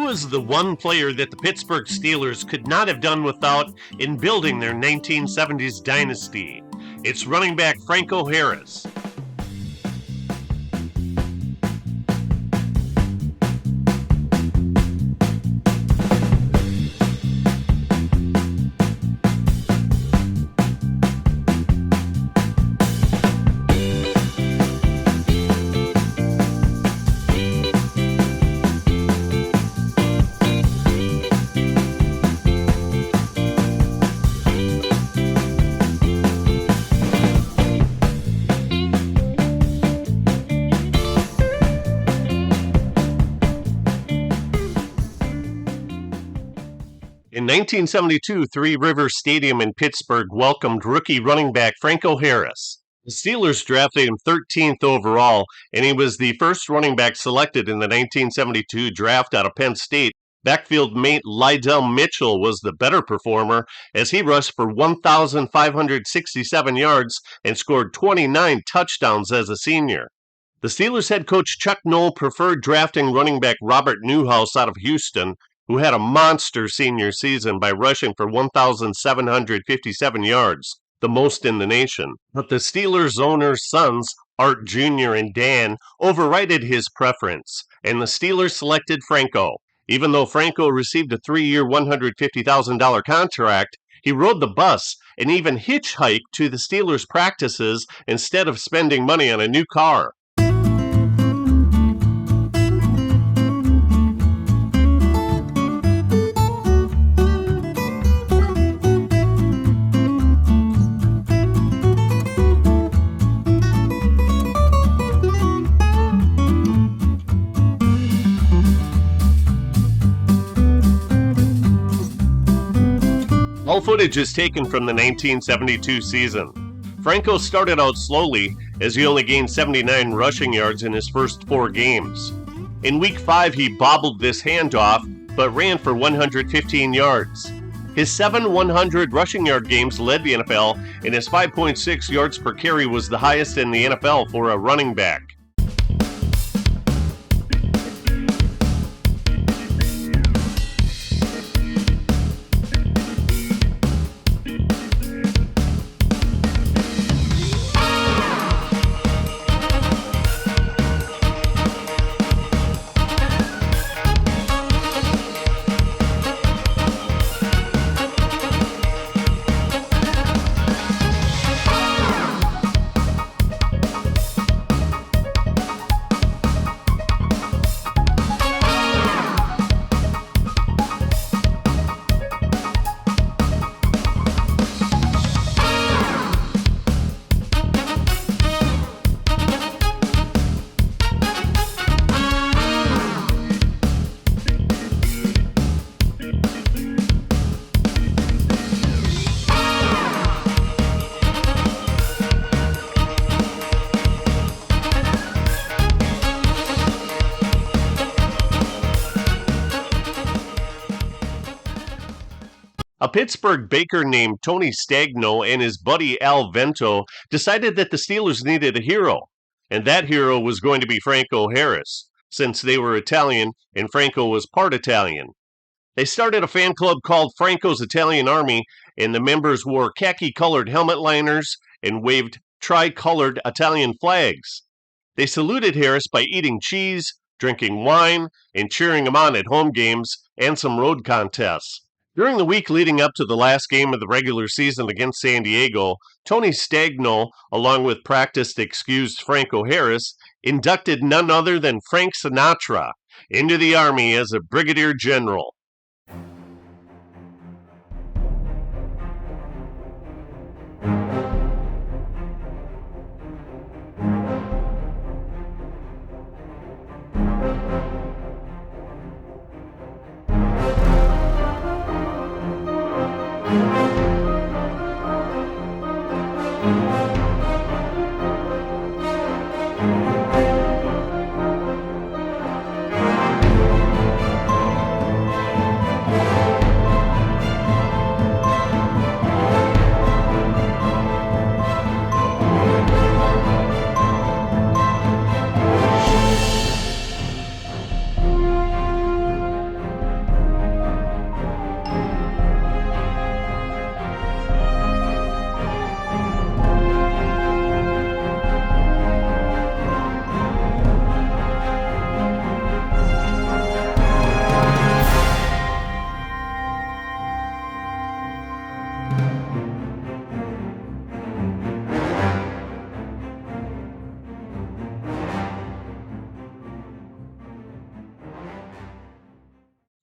Who is the one player that the Pittsburgh Steelers could not have done without in building their 1970s dynasty? It's running back Franco Harris. In 1972, Three Rivers Stadium in Pittsburgh welcomed rookie running back Franco Harris. The Steelers drafted him 13th overall, and he was the first running back selected in the 1972 draft out of Penn State. Backfield mate Lydell Mitchell was the better performer as he rushed for 1,567 yards and scored 29 touchdowns as a senior. The Steelers head coach Chuck Noll preferred drafting running back Robert Newhouse out of Houston, who had a monster senior season by rushing for 1,757 yards, the most in the nation. But the Steelers' owner's sons, Art Jr. and Dan, overrided his preference, and the Steelers selected Franco. Even though Franco received a 3-year, $150,000 contract, he rode the bus and even hitchhiked to the Steelers' practices instead of spending money on a new car. All footage is taken from the 1972 season. Franco started out slowly as he only gained 79 rushing yards in his first 4 games. In Week 5, he bobbled this handoff, but ran for 115 yards. His 7 100 rushing yard games led the NFL, and his 5.6 yards per carry was the highest in the NFL for a running back. A Pittsburgh baker named Tony Stagno and his buddy Al Vento decided that the Steelers needed a hero, and that hero was going to be Franco Harris, since they were Italian and Franco was part Italian. They started a fan club called Franco's Italian Army, and the members wore khaki-colored helmet liners and waved tri-colored Italian flags. They saluted Harris by eating cheese, drinking wine, and cheering him on at home games and some road contests. During the week leading up to the last game of the regular season against San Diego, Tony Stagno, along with practiced excused Franco Harris, inducted none other than Frank Sinatra into the Army as a brigadier general.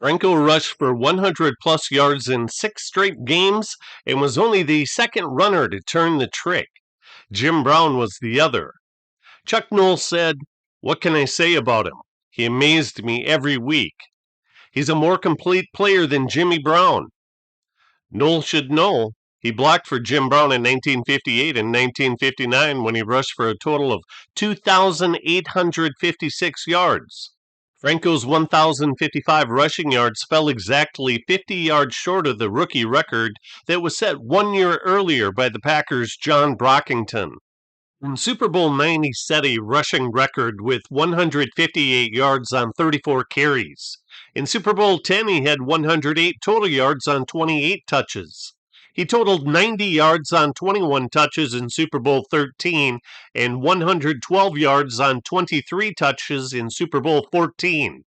Franco rushed for 100-plus yards in 6 straight games and was only the second runner to turn the trick. Jim Brown was the other. Chuck Noll said, "What can I say about him? He amazed me every week. He's a more complete player than Jimmy Brown." Noll should know. He blocked for Jim Brown in 1958 and 1959 when he rushed for a total of 2,856 yards. Franco's 1,055 rushing yards fell exactly 50 yards short of the rookie record that was set 1 year earlier by the Packers' John Brockington. In Super Bowl IX, he set a rushing record with 158 yards on 34 carries. In Super Bowl X, he had 108 total yards on 28 touches. He totaled 90 yards on 21 touches in Super Bowl XIII and 112 yards on 23 touches in Super Bowl XIV.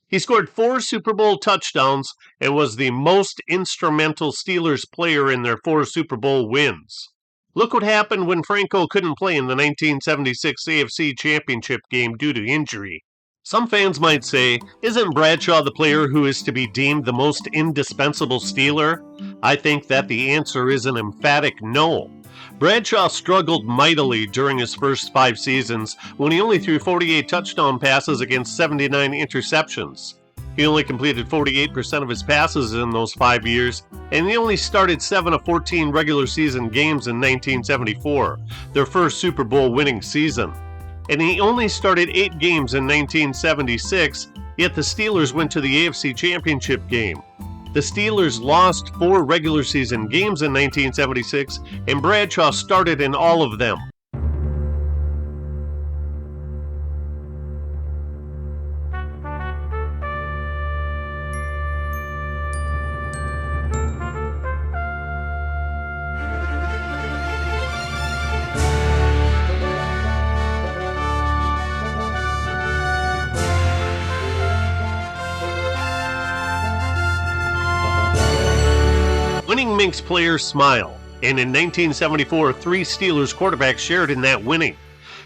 He scored 4 Super Bowl touchdowns and was the most instrumental Steelers player in their 4 Super Bowl wins. Look what happened when Franco couldn't play in the 1976 AFC Championship game due to injury. Some fans might say, isn't Bradshaw the player who is to be deemed the most indispensable Steeler? I think that the answer is an emphatic no. Bradshaw struggled mightily during his first 5 seasons when he only threw 48 touchdown passes against 79 interceptions. He only completed 48% of his passes in those 5 years, and he only started 7 of 14 regular season games in 1974, their first Super Bowl winning season. And he only started 8 games in 1976, yet the Steelers went to the AFC Championship game. The Steelers lost 4 regular season games in 1976, and Bradshaw started in all of them. Winning makes players smile, and in 1974, 3 Steelers quarterbacks shared in that winning.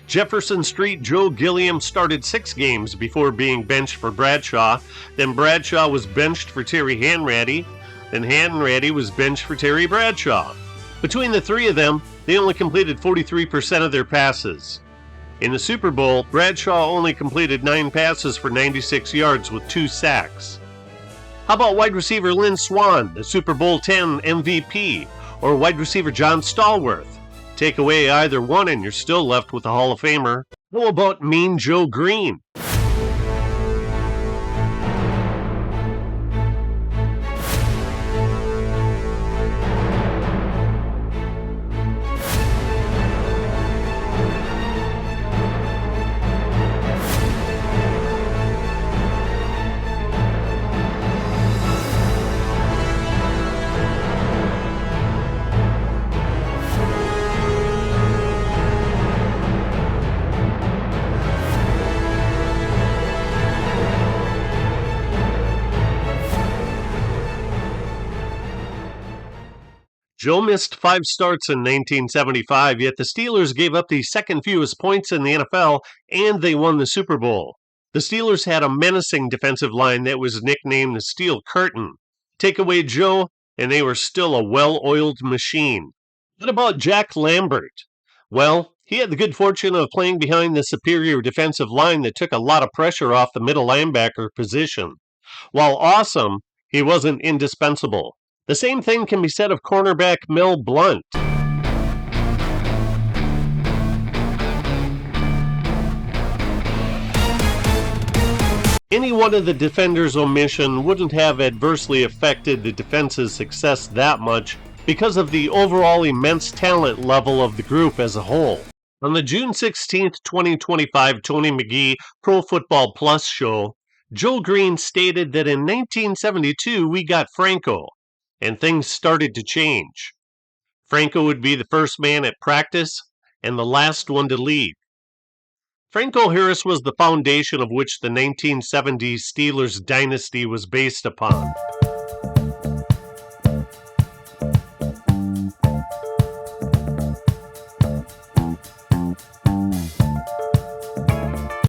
Jefferson Street Joe Gilliam started 6 games before being benched for Bradshaw, then Bradshaw was benched for Terry Hanratty, then Hanratty was benched for Terry Bradshaw. Between the 3 of them, they only completed 43% of their passes. In the Super Bowl, Bradshaw only completed 9 passes for 96 yards with 2 sacks. How about wide receiver Lynn Swann, the Super Bowl X MVP, or wide receiver John Stallworth? Take away either one and you're still left with a Hall of Famer. How about Mean Joe Green? Joe missed 5 starts in 1975, yet the Steelers gave up the second fewest points in the NFL, and they won the Super Bowl. The Steelers had a menacing defensive line that was nicknamed the Steel Curtain. Take away Joe, and they were still a well-oiled machine. What about Jack Lambert? Well, he had the good fortune of playing behind the superior defensive line that took a lot of pressure off the middle linebacker position. While awesome, he wasn't indispensable. The same thing can be said of cornerback Mel Blount. Any one of the defenders' omission wouldn't have adversely affected the defense's success that much because of the overall immense talent level of the group as a whole. On the June 16, 2025 Tony McGee Pro Football Plus show, Joe Green stated that in 1972 we got Franco, and things started to change. Franco would be the first man at practice and the last one to leave. Franco Harris was the foundation of which the 1970s Steelers dynasty was based upon.